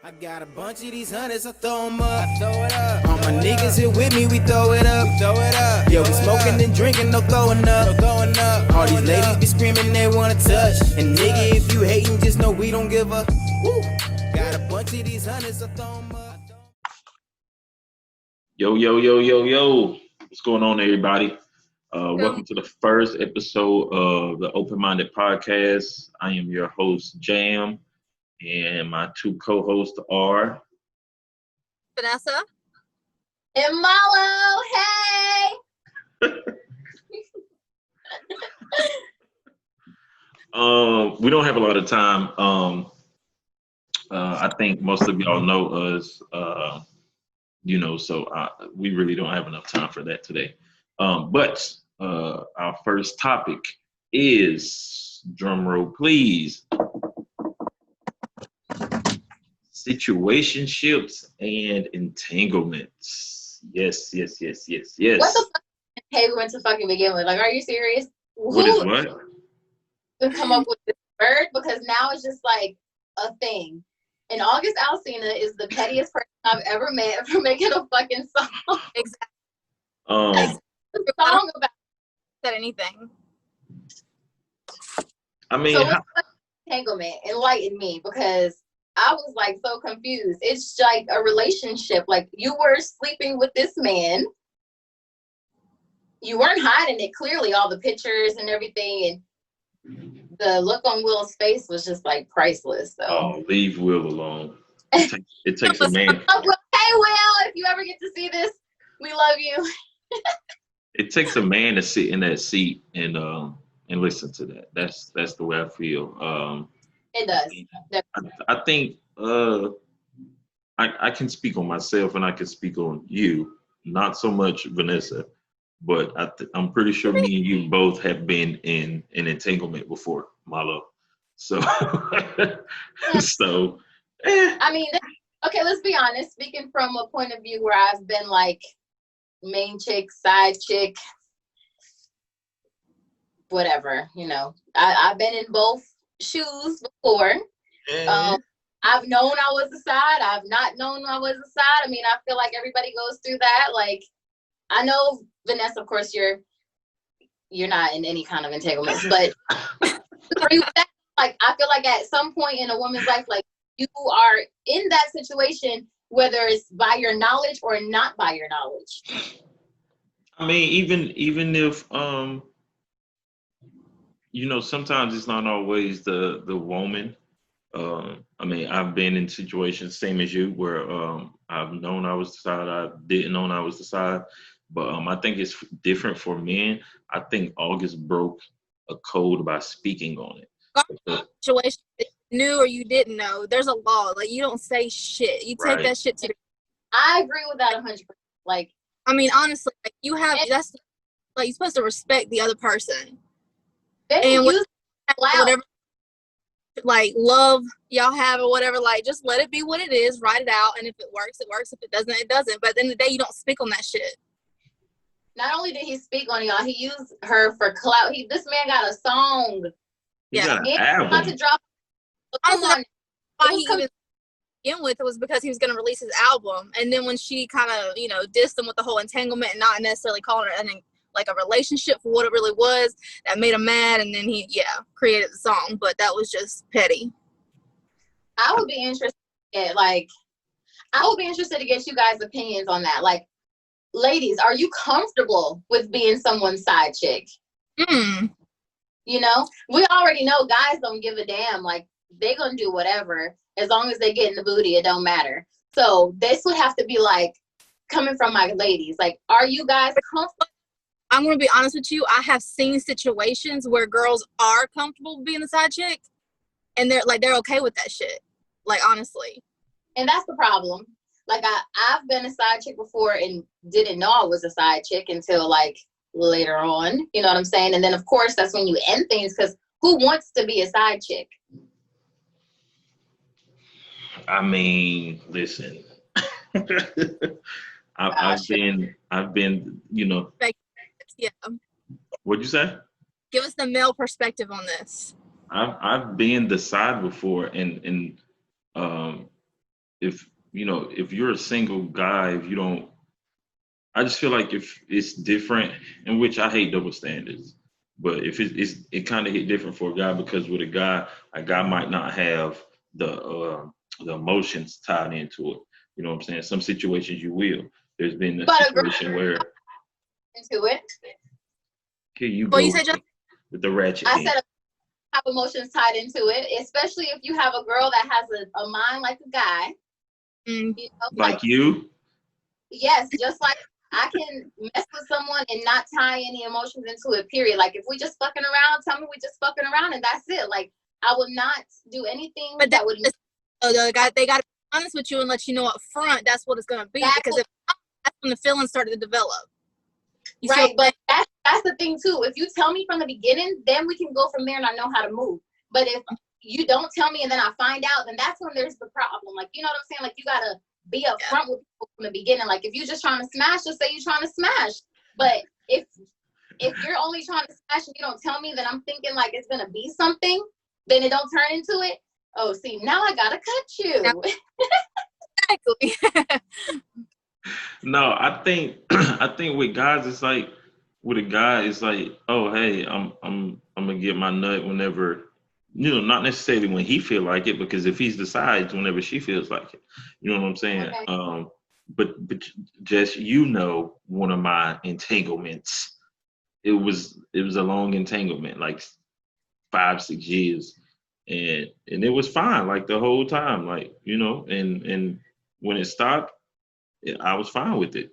I got a bunch of these hundreds, I throw them up. I throw it up. All my niggas here with me, we throw it up. We throw it up. Yo, we smoking and drinking, no throwing up. No throwing up. All these ladies be screaming, they wanna touch. And nigga, if you hating, just know we don't give a woo. Got a bunch of these hundreds, I throw them up. Yo, yo, yo, yo, yo. What's going on, everybody? Welcome to the first episode of the Open Minded Podcast. I am your host, Jam, and my two co-hosts are Vanessa and Malo. Hey. We don't have a lot of time. I think most of y'all know us, so we really don't have enough time for that today. But our first topic is, drum roll please, situationships and entanglements. Yes. What the fuck is entanglement to fucking begin with? Like, are you serious? What is what? To come up with this word, because now it's just like a thing. And August Alsina is the pettiest person I've ever met for making a fucking song. exactly. A song about Said anything. I mean, so what's entanglement? Enlighten me, because I was like so confused. It's like a relationship. Like, you were sleeping with this man. You weren't hiding it, clearly, all the pictures and everything, and the look on Will's face was just like priceless. So. oh, leave Will alone. It takes a man. Oh, well, hey, Will, if you ever get to see this, we love you. It takes a man to sit in that seat and listen to that. That's the way I feel. It does. I think I can speak on myself and I can speak on you. Not so much Vanessa, but I'm pretty sure me and you both have been in an entanglement before, Malo. So, so. I mean, okay, let's be honest. Speaking from a point of view where I've been like main chick, side chick, whatever, I've been in both shoes before. I've known I was a side. I've not known I was a side. I mean, I feel like everybody goes through that. Like, I know, Vanessa, of course, you're not in any kind of entanglements, but agree with that? Like, I feel like at some point in a woman's life, like, you are in that situation, whether it's by your knowledge or not by your knowledge. I mean, even if sometimes it's not always the woman. I mean, I've been in situations same as you where I've known I was the side, I didn't know I was the side, but I think it's different for men. I think August broke a code by speaking on it. Situation that you knew or you didn't know. There's a law. Like, you don't say shit. You take that shit to. I agree with that 100%. Like, I mean, honestly, like, that's like, you're supposed to respect the other person. And whatever, like, love y'all have or whatever, like, just let it be what it is. Write it out, and if it works, it works. If it doesn't, it doesn't. But at the end of the day, you don't speak on that shit. Not only did he speak on y'all, he used her for clout. This man got a song. He got an He album. about to drop. Honestly, why he even begin with it was because he was going to release his album, and then when she kind of dissed him with the whole entanglement and not necessarily calling it like a relationship for what it really was, that made him mad, and then he created the song. But that was just petty. I would be interested to get you guys' opinions on that. Like, ladies, are you comfortable with being someone's side chick? We already know guys don't give a damn. Like, they gonna do whatever as long as they get in the booty. It don't matter. So this would have to be like coming from my ladies. Like, are you guys comfortable? I'm gonna be honest with you. I have seen situations where girls are comfortable being the side chick, and they're okay with that shit. Like, honestly. And that's the problem. Like, I've been a side chick before and didn't know I was a side chick until like later on. You know what I'm saying? And then of course that's when you end things, because who wants to be a side chick? I mean, listen. I've been, Yeah. What'd you say? Give us the male perspective on this. I've been the side before, and if if you're a single guy, if you don't, I just feel like if it's different, in which I hate double standards, but if it kind of hit different for a guy, because with a guy might not have the emotions tied into it. You know what I'm saying? Some situations you will. There's been a But situation where into it. here you Well, go you said just with the ratchet. I said have emotions tied into it, especially if you have a girl that has a mind like a guy. You know, like you. Yes, just like I can mess with someone and not tie any emotions into it, period. Like if we just fucking around, tell me we just fucking around and that's it. Like I would not do anything but that would they got to be honest with you and let you know up front that's what it's going to be, because if not, that's when the feelings started to develop. Right, but that's the thing too. If you tell me from the beginning, then we can go from there and I know how to move. But if you don't tell me and then I find out, then that's when there's the problem. Like, you know what I'm saying? Like, you gotta be upfront with people from the beginning. Like, if you're just trying to smash, just say you're trying to smash. But if you're only trying to smash and you don't tell me, then I'm thinking like it's gonna be something, then it don't turn into it. Oh, see, now I gotta cut you. Exactly. No, I think with guys it's like, with a guy it's like, oh hey, I'm gonna get my nut whenever, not necessarily when he feel like it, because if he decides whenever she feels like it, you know what I'm saying? Okay. But just one of my entanglements, it was a long entanglement, like 5-6 years, and it was fine like the whole time, like and when it stopped, I was fine with it.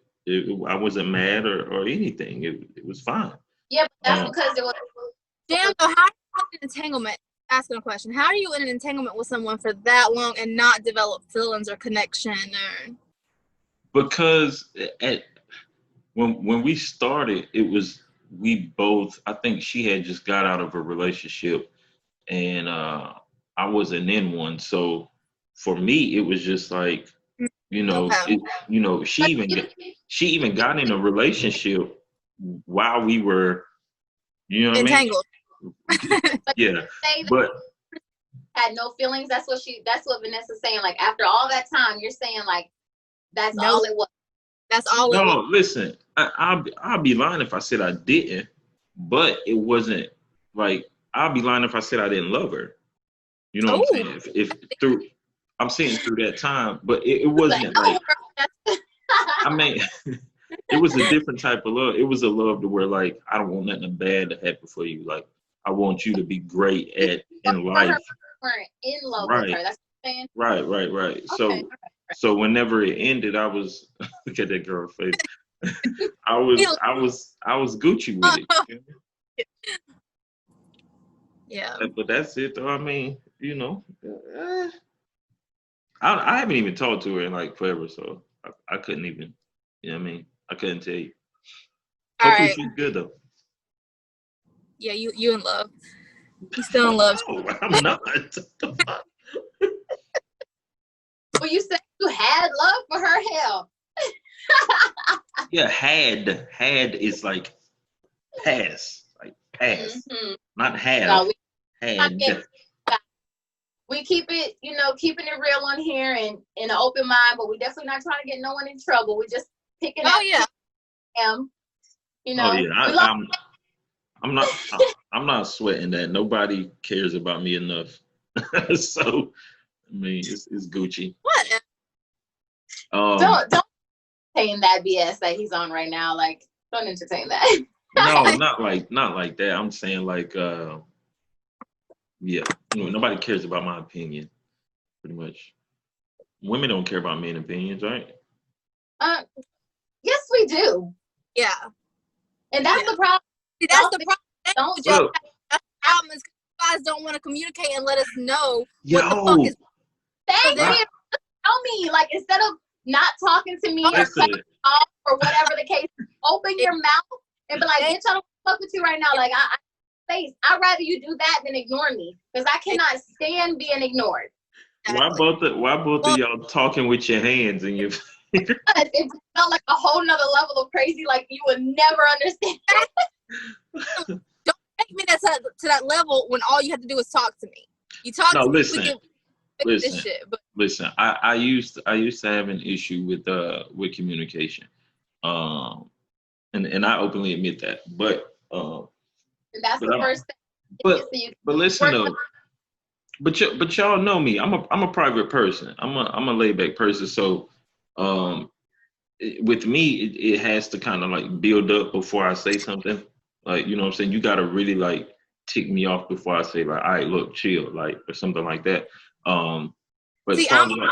I wasn't mad or anything. It was fine. Yeah, but that's because it was. Damn, though, how are you in an entanglement? Asking a question. How are you in an entanglement with someone for that long and not develop feelings or connection? Because when we started, it was we both. I think she had just got out of a relationship, and I wasn't in one. So for me, it was just like, Okay. she even got in a relationship while we were, Entangled. Yeah, but Had no feelings. That's what Vanessa's saying. Like after all that time, you're saying like that's all it was. That's all it was. no, listen, I'll be lying if I said I didn't, but it wasn't like, I'll be lying if I said I didn't love her. You know what I'm saying? If through, I'm saying through that time, but it wasn't like, I mean, it was a different type of love. It was a love to where like, I don't want nothing bad to happen for you. Like, I want you to be great in life. Weren't in love Right. with her. That's what I'm saying. Right. Okay. So whenever it ended, I was look at that girl face. I was Gucci with it. Yeah. But that's it though. I mean, I haven't even talked to her in like forever, so I couldn't even, what I mean? I couldn't tell you. Hopefully she's good though. Yeah, you in love. You still in love. No, I'm not. Well, you said you had love for her. Hell. Yeah, had is like pass, not have. No, had. We keep it, keeping it real on here and in an open mind, but we definitely not trying to get no one in trouble. We just picking up. Oh yeah. Him, Oh yeah, I'm not sweating that. Nobody cares about me enough. So I mean, it's Gucci. What? Don't entertain that BS that he's on right now. Like, don't entertain that. No, not like that. I'm saying like, yeah, nobody cares about my opinion. Pretty much, women don't care about men's opinions, right? Yes, we do. Yeah. And that's the problem. See, that's the problem. Don't That's the problem is you guys don't want to communicate and let us know what the fuck is. Thank you. Tell me, like, instead of not talking to me or cutting off or whatever the case, open your mouth and be like, bitch, I don't fuck with you right now. Like, I'd rather you do that than ignore me, because I cannot stand being ignored. Why both of y'all talking with your hands and your? It felt like a whole nother level of crazy. Like you would never understand. Don't take me to that level when all you have to do is talk to me. You talk No, to listen. me. listen, this shit. But listen. I used to have an issue with communication, and I openly admit that. And that's But the I'm, first thing. but So you but listen work though. But y'all know me. I'm a private person. I'm a laid back person. So, with me, it has to kind of like build up before I say something. Like, you know what I'm saying? You got to really like tick me off before I say like, all right, look, chill, like, or something like that. But as see, far as like,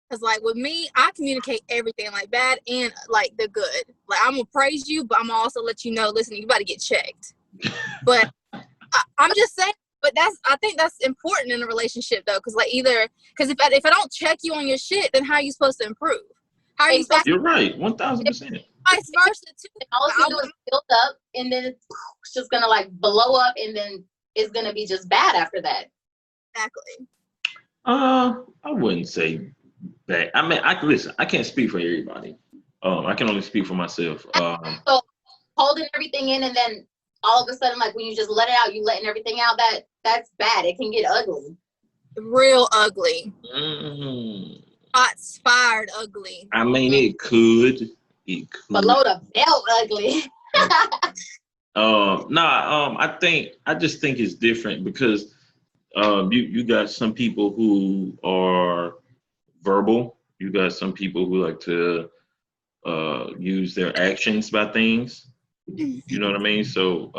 because like with me, I communicate everything, like bad and like the good. Like I'm gonna praise you, but I'm gonna also let you know, listen, you got to get checked. But I'm just saying. But I think that's important in a relationship though, because like because if I don't check you on your shit, then how are you supposed to improve? How are you supposed you're right, 1000%. to vice versa too? and all it's gonna do is build up, and then it's just gonna like blow up, and then it's gonna be just bad after that. Exactly. I wouldn't say that. I mean, listen. I can't speak for everybody. I can only speak for myself. So holding everything in, and then all of a sudden, like when you just let it out, you letting everything out. That's bad. It can get ugly. Real ugly. mm, Shots fired ugly. I mean, it could. It could. Below the belt, ugly. I just think it's different because you got some people who are verbal. You got some people who like to use their actions by things. You know what I mean? So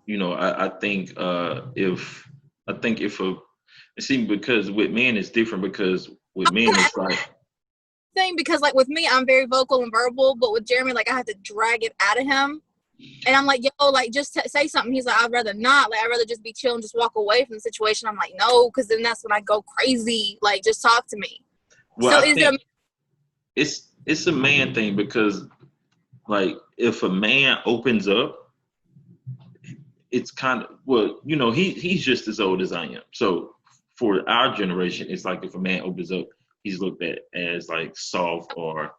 I think if see, because with men it's different, because with men it's like Thing because like with me, I'm very vocal and verbal, but with Jeremy, like I have to drag it out of him. And I'm like, yo, like just say something. He's like, I'd rather not. Like I'd rather just be chill and just walk away from the situation. I'm like, no, because then that's when I go crazy. Like just talk to me. well, So I think it's a man thing, because like if a man opens up, it's kind of, well, he's just as old as I am. So for our generation, it's like if a man opens up, he's looked at as like soft or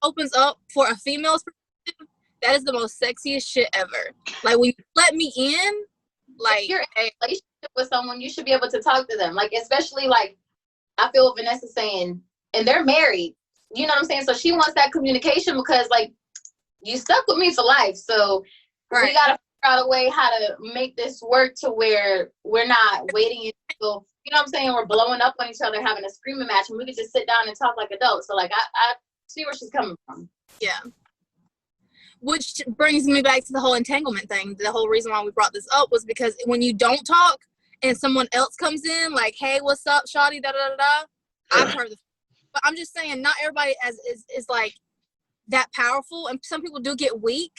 opens up for a female's perspective, that is the most sexiest shit ever. Like when you let me in, like if you're in a relationship with someone, you should be able to talk to them. Like especially like I feel Vanessa saying, and they're married. You know what I'm saying? So she wants that communication because like you stuck with me for life. So we gotta figure out a way how to make this work to where we're not waiting until, you know what I'm saying, we're blowing up on each other, having a screaming match, and we could just sit down and talk like adults. So like I see where she's coming from. Yeah. Which brings me back to the whole entanglement thing. The whole reason why we brought this up was because when you don't talk and someone else comes in like, hey, what's up, shawty, da da da da, I've heard the, but I'm just saying not everybody is like that powerful, and some people do get weak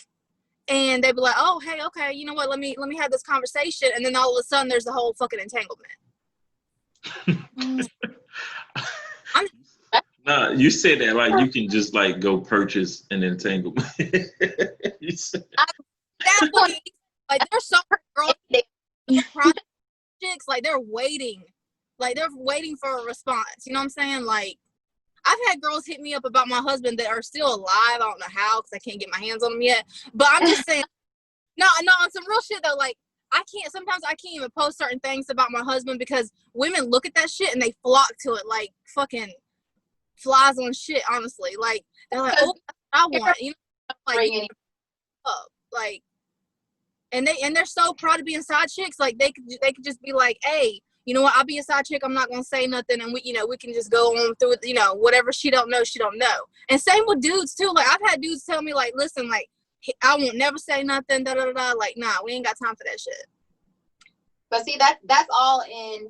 and they be like, oh, hey, okay, you know what, let me have this conversation, and then all of a sudden there's a whole fucking entanglement. Nah, you said that like you can just like go purchase an entanglement. You said, That's what like there's some girls chicks like they're waiting for a response. You know what I'm saying? Like I've had girls hit me up about my husband that are still alive. I don't know how because I can't get my hands on them yet. But I'm just saying, no, on some real shit though. Like sometimes I can't even post certain things about my husband because women look at that shit and they flock to it like fucking flies on shit. Honestly, like they're like, oh, I want, you know, like, and they're so proud of being side chicks. Like they could just be like, hey, you know what, I'll be a side chick, I'm not gonna say nothing, and we can just go on through it, whatever she don't know. And same with dudes too. Like I've had dudes tell me like, listen, like I won't never say nothing, da da da da. Like, nah, we ain't got time for that shit. But see, that's all in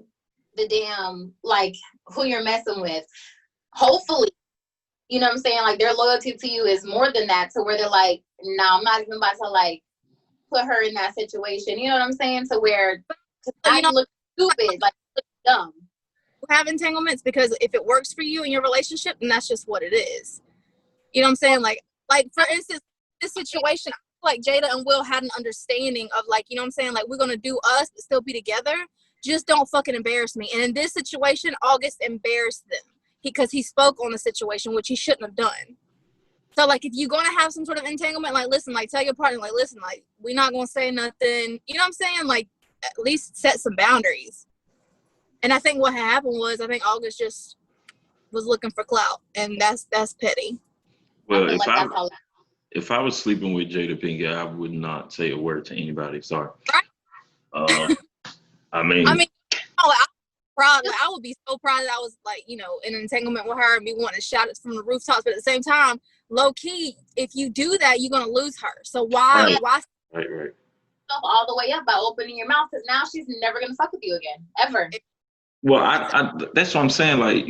the damn like who you're messing with. Hopefully, you know what I'm saying, like their loyalty to you is more than that, to where they're like, nah, I'm not even about to like put her in that situation. You know what I'm saying? To where now you look stupid, like you look dumb. Have entanglements because if it works for you in your relationship, then that's just what it is. You know what I'm saying? Like for instance, this situation, I feel like Jada and Will had an understanding of like, you know what I'm saying? Like we're gonna do us, but still be together. Just don't fucking embarrass me. And in this situation, August embarrassed them because he spoke on the situation, which he shouldn't have done. So like if you're gonna have some sort of entanglement, like listen, like tell your partner, like listen, like we're not gonna say nothing. You know what I'm saying? Like at least set some boundaries. And I think what happened was, I think August just was looking for clout, and that's petty. Well, if I was sleeping with Jada Pinkett, I would not say a word to anybody. Sorry. Right. I mean, proud. Like, I would be so proud that I was like, in an entanglement with her and be wanting to shout it from the rooftops. But at the same time, low key, if you do that, you're gonna lose her. So why? Right. All the way up by opening your mouth, because now she's never gonna fuck with you again, ever. Well, I that's what I'm saying. Like,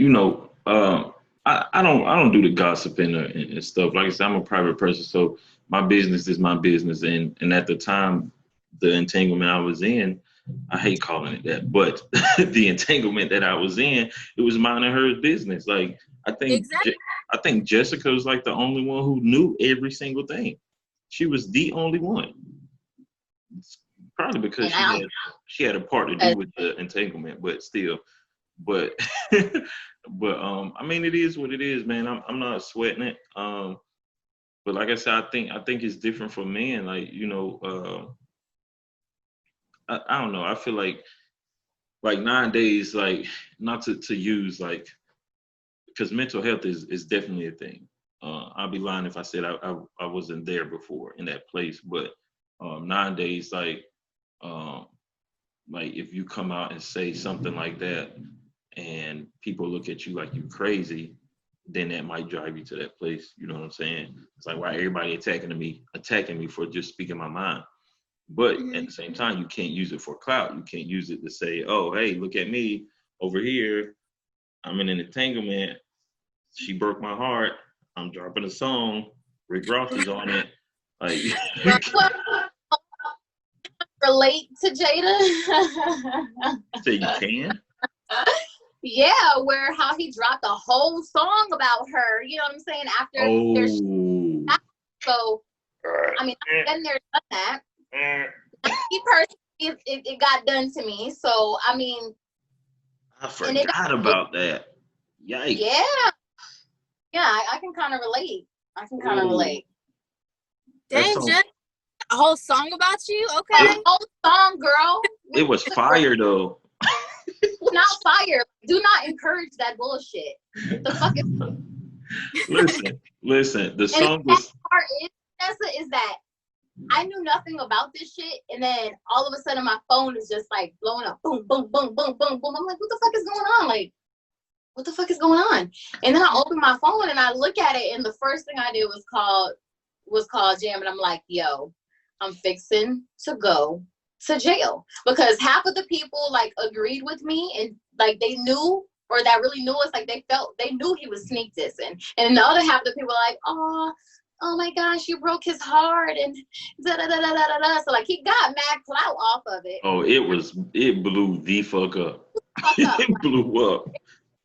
I don't do the gossiping and stuff. Like I said, I'm a private person, so my business is my business. And at the time, the entanglement I was in, I hate calling it that, but the entanglement that I was in, it was mine and her business. Like, I think Jessica was like the only one who knew every single thing. She was the only one. Probably because she had a part to do with the entanglement, but still. But I mean, it is what it is, man. I'm not sweating it. But like I said, I think it's different for men. Like, I don't know. I feel like nowadays, like, not to use, like, because mental health is definitely a thing. I'd be lying if I said I wasn't there before in that place. But nowadays, like if you come out and say something like that, and people look at you like you crazy, then that might drive you to that place. You know what I'm saying? It's like, why everybody attacking me for just speaking my mind. But at the same time, you can't use it for clout. You can't use it to say, oh, hey, look at me over here. I'm in an entanglement. She broke my heart. I'm dropping a song. Rick Ross is on it. Like, relate to Jada. Say you can? Yeah, where how he dropped a whole song about her. You know what I'm saying? After so, I mean, I've been there, done that. Me personally, it got done to me. So, I mean, I forgot about that. Yikes. Yeah, I can kind of relate. Dang, Jen, a whole song about you? Okay. A whole song, girl. It was fire, though. Not fire. Do not encourage that bullshit. The fuck is... Listen. The song was... part is that I knew nothing about this shit, and then all of a sudden my phone is just like blowing up. Boom, boom, boom, boom, boom, boom. I'm like, what the fuck is going on? Like, what the fuck is going on? And then I open my phone and I look at it, and the first thing I did was call Jam, and I'm like, yo, I'm fixing to go to jail, because half of the people like agreed with me, and like they knew, or that really knew us, like they knew he was sneak dissing, and the other half of the people were like, oh my gosh, you broke his heart, and da da da da da da. So like he got mad clout off of it. Oh, it blew the fuck up. It blew up.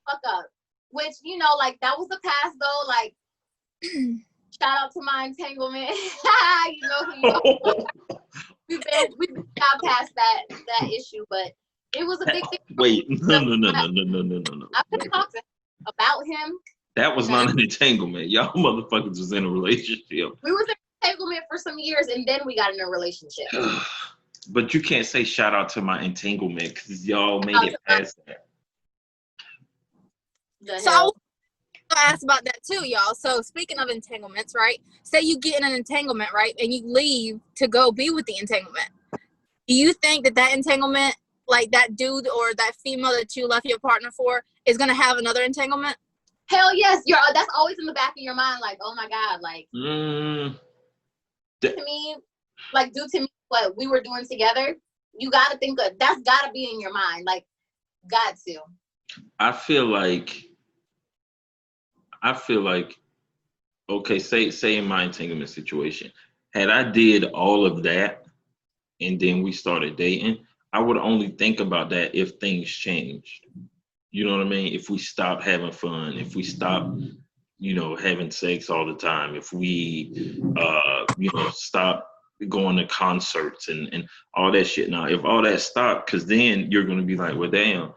Fuck up. Which, like that was the past though. Like, shout out to my entanglement. We've got past that issue, but it was a big thing. Wait, no. I've been talking about him. That was not an entanglement. Y'all motherfuckers was in a relationship. We was in an entanglement for some years, and then we got in a relationship. But you can't say shout out to my entanglement, because y'all made it past that. So I was gonna ask about that too, y'all. So speaking of entanglements, right? Say you get in an entanglement, right, and you leave to go be with the entanglement. Do you think that entanglement, like that dude or that female that you left your partner for, is gonna have another entanglement? Hell yes, that's always in the back of your mind, like, oh my God, like, to me, like, due to me, what we were doing together, you gotta think of, that's gotta be in your mind, like, got to. I feel like, okay, say in my entanglement situation, had I did all of that and then we started dating, I would only think about that if things changed. You know what I mean? If we stop having fun, if we stop, having sex all the time, if we, stop going to concerts and all that shit. Now, if all that stopped, because then you're going to be like, well, damn,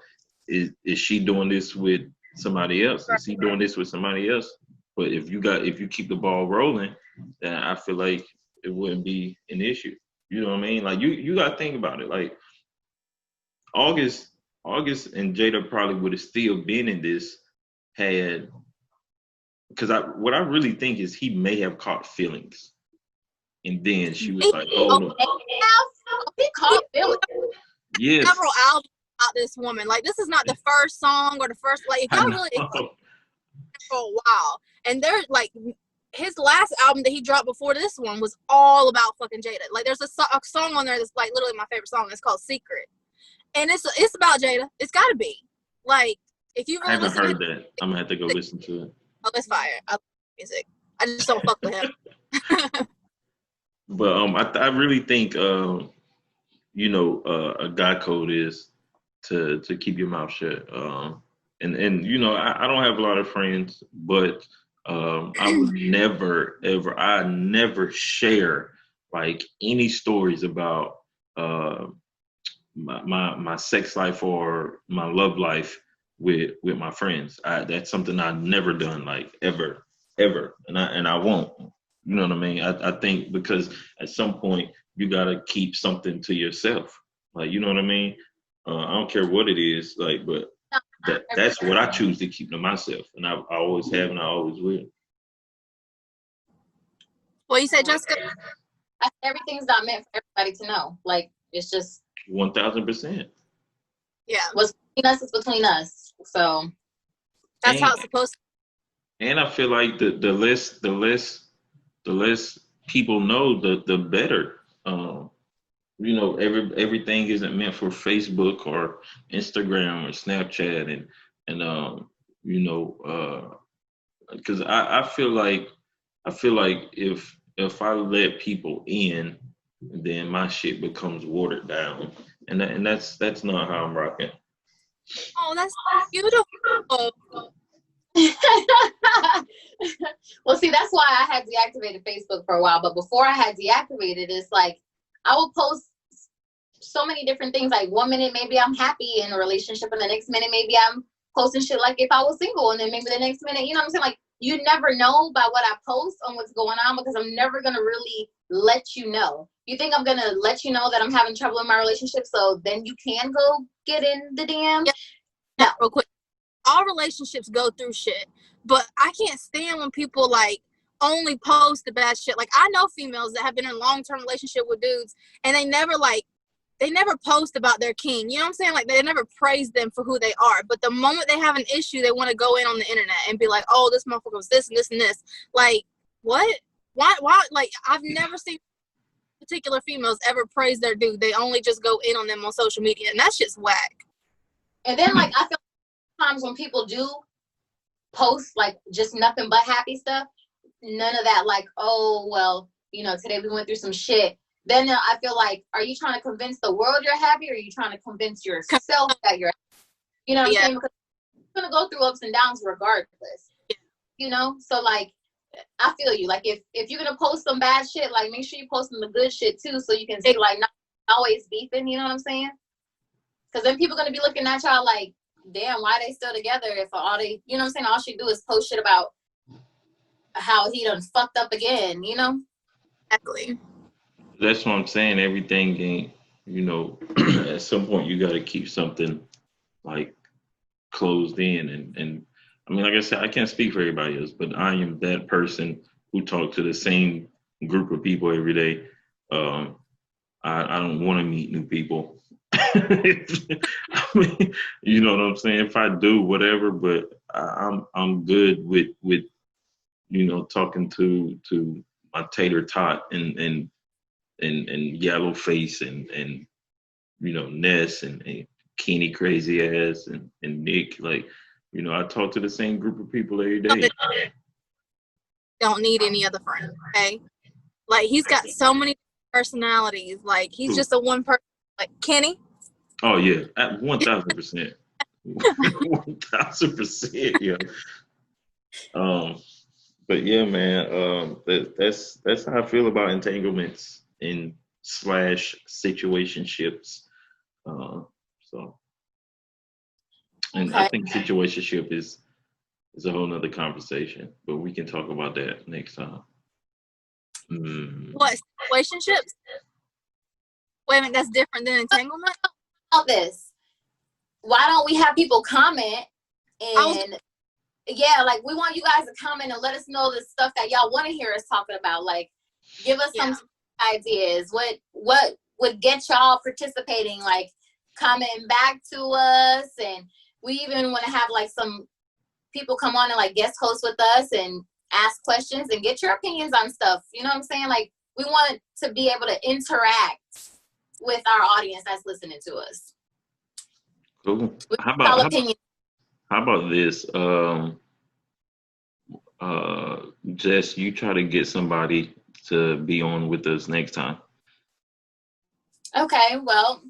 is she doing this with somebody else? Is he doing this with somebody else? But if you keep the ball rolling, then I feel like it wouldn't be an issue. You know what I mean? Like, you got to think about it. Like, August August and Jada probably would have still been in this had, because what I really think is he may have caught feelings, and then she was like, "Oh no, He caught feelings. yes." Several albums about this woman. Like, this is not the first song or the first, like, if y'all really for a while. And there's like his last album that he dropped before this one was all about fucking Jada. Like, there's a song on there that's like literally my favorite song. It's called Secret, and it's about Jada. It's got to be. Like, if you really I haven't heard that. I'm gonna have to go listen to it. Oh, it's fire. I love music. I just don't fuck with him. But I really think a guy code is to keep your mouth shut. And I don't have a lot of friends, but I would never share like any stories about my sex life or my love life with my friends. That's something I've never done, like ever, and I won't. You know what I mean? I think because at some point you gotta keep something to yourself. Like, you know what I mean? I don't care what it is, like, but that's what I choose to keep to myself, and I always have, and I always will. What you said, Jessica? Everything's not meant for everybody to know. Like, it's just 1000%. Yeah. What's between us is between us. So that's how it's supposed to be. And I feel like the less people know, the better. Everything isn't meant for Facebook or Instagram or Snapchat, and because I feel like if I let people in, then my shit becomes watered down, and that's not how I'm rocking. Oh, that's beautiful. Well, see, that's why I had deactivated Facebook for a while. But before I had deactivated, it's like I would post so many different things. Like 1 minute, maybe I'm happy in a relationship, and the next minute, maybe I'm posting shit like if I was single, and then maybe the next minute, you know what I'm saying? Like, you never know by what I post on what's going on, because I'm never gonna really let you know. You think I'm gonna let you know that I'm having trouble in my relationship, so then you can go get in the DM? Yeah. No, real quick. All relationships go through shit, but I can't stand when people like only post the bad shit. Like, I know females that have been in a long-term relationship with dudes, and they never post about their king. You know what I'm saying? Like, they never praise them for who they are. But the moment they have an issue, they want to go in on the internet and be like, oh, this motherfucker was this and this and this. Like, what? Why? Like, I've never seen particular females ever praise their dude. They only just go in on them on social media, and that's just whack. And then, like, I feel times when people do post like just nothing but happy stuff, none of that like, oh well, today we went through some shit. Then I feel like, are you trying to convince the world you're happy, or are you trying to convince yourself that you're happy? You know what I'm saying? Because you're gonna go through ups and downs regardless. So like, I feel you. Like, if you're gonna post some bad shit, like, make sure you post some the good shit too, so you can see like not always beefing. You know what I'm saying? Because then people are gonna be looking at y'all like, damn, why they still together if all they, you know what I'm saying, all she do is post shit about how he done fucked up again, Exactly. That's what I'm saying. Everything ain't, at some point you got to keep something like closed in. And I mean, like I said, I can't speak for everybody else, but I am that person who talks to the same group of people every day. I don't want to meet new people. I mean, you know what I'm saying? If I do, whatever, but I'm good with talking to my tater tot and yellow face and Ness and Kenny crazy ass and Nick. Like, I talk to the same group of people every day. Don't need any other friend, okay? Like, he's got so many personalities. Like, he's just a one person. Like Kenny. Oh yeah, at 1000%. 1000%, yeah. But yeah, man, that's how I feel about entanglements and / situationships. And okay. I think situationship is a whole nother conversation, but we can talk about that next time. What, situationships? Wait a minute, that's different than entanglement? All this. why don't we have people comment and yeah, like we want you guys to comment and let us know the stuff that y'all want to hear us talking about. Like, give us some ideas. What would get y'all participating? Like, commenting back to us, and we even want to have like some people come on and like guest host with us and ask questions and get your opinions on stuff. You know what I'm saying? Like, we want to be able to interact with our audience that's listening to us. Cool. With How about this? Jess, you try to get somebody to be on with us next time. Okay, well,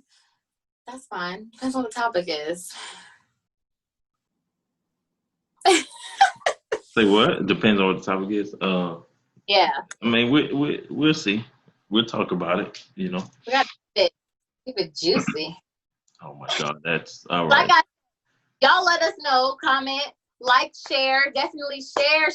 that's fine. Depends on what the topic is. Say what? Depends on what the topic is. Yeah. I mean, we'll see. We'll talk about it. You know. We got to keep it juicy. Oh my God, that's all right. Y'all let us know, comment, like, share, definitely share.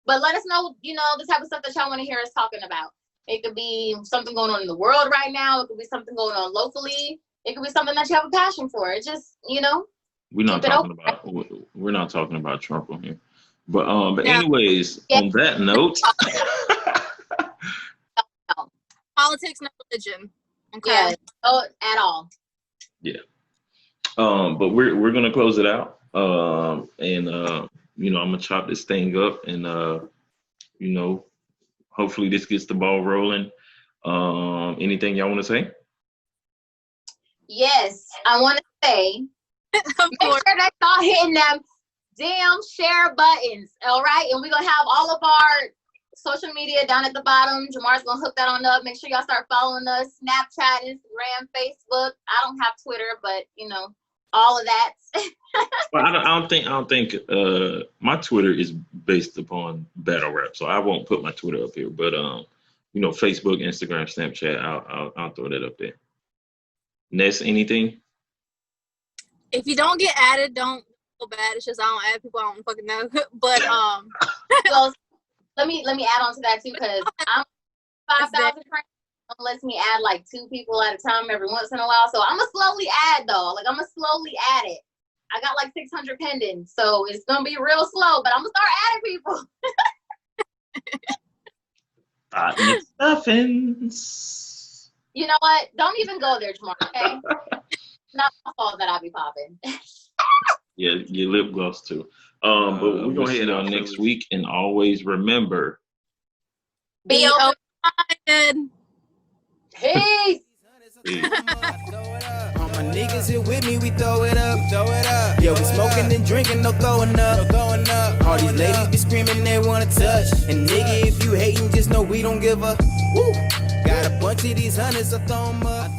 But let us know, you know, the type of stuff that y'all want to hear us talking about. It could be something going on in the world right now. It could be something going on locally. It could be something that you have a passion for. It just, you know. We're not talking about Trump on here. But anyways, on that note. Politics, no religion. Okay. Yeah, no, at all. Yeah. But we're gonna close it out. You know, I'm gonna chop this thing up, and you know, hopefully this gets the ball rolling. Anything y'all want to say? Yes, I want to say, make sure that y'all hitting them damn share buttons, all right? And we're gonna have all of our social media down at the bottom. Jamar's gonna hook that on up. Make sure y'all start following us: Snapchat, Instagram, Facebook. I don't have Twitter, but you know, all of that. Well, I don't think my Twitter is based upon battle rap, so I won't put my Twitter up here. But you know, Facebook, Instagram, Snapchat, I'll throw that up there. Ness, anything? If you don't get added, don't feel bad. It's just I don't add people I don't fucking know. But So let me add on to that too, because I'm 5,000 friends. Lets me add like 2 people at a time every once in a while. So I'm gonna slowly add though. Like I'm gonna slowly add it. I got like 600 pending, so it's gonna be real slow. But I'm gonna start adding people. Stuffins. You know what? Don't even go there, Jamar. Okay? Not my fault that I be popping. Yeah, your lip gloss too. But we're gonna head on next week, and always remember, be open-minded. Peace. All my niggas here with me, we throw it up. Yeah, we smoking and drinking, no throwing up. All these ladies be screaming, they wanna touch. And nigga, if you hating, just know we don't give a woo. Got a bunch of these hundreds, I throw 'em up.